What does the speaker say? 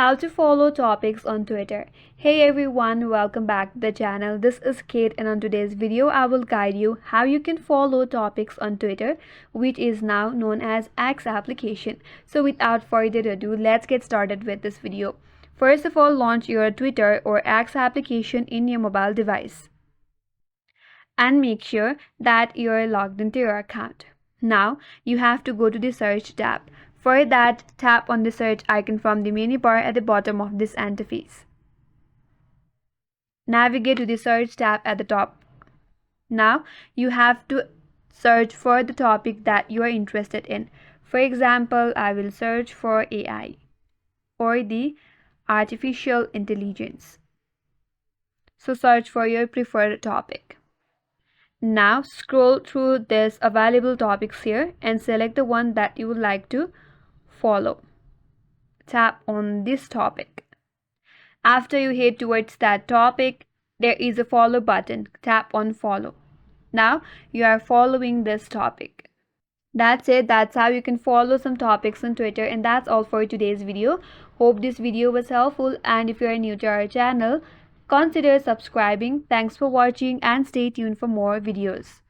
How to follow topics on Twitter. Hey everyone, welcome back to the channel. This is Kate, and on today's video I will guide you how you can follow topics on Twitter, which is now known as X application. So without further ado, let's get started with this video. First of all, launch your Twitter or X application in your mobile device and make sure that you're logged into your account. Now you have to go to the search tab. For that, tap on the search icon from the menu bar at the bottom of this interface. Navigate to the search tab at the top. Now you have to search for the topic that you are interested in. For example, I will search for AI or the artificial intelligence. So search for your preferred topic. Now scroll through this available topics here and select the one that you would like to follow. Tap on this topic. After you head towards that topic, there is a follow button. Tap on follow. Now you are following this topic. That's it. That's how you can follow some topics on Twitter, and that's all for today's video. Hope this video was helpful, and if you are new to our channel, consider subscribing. Thanks for watching and stay tuned for more videos.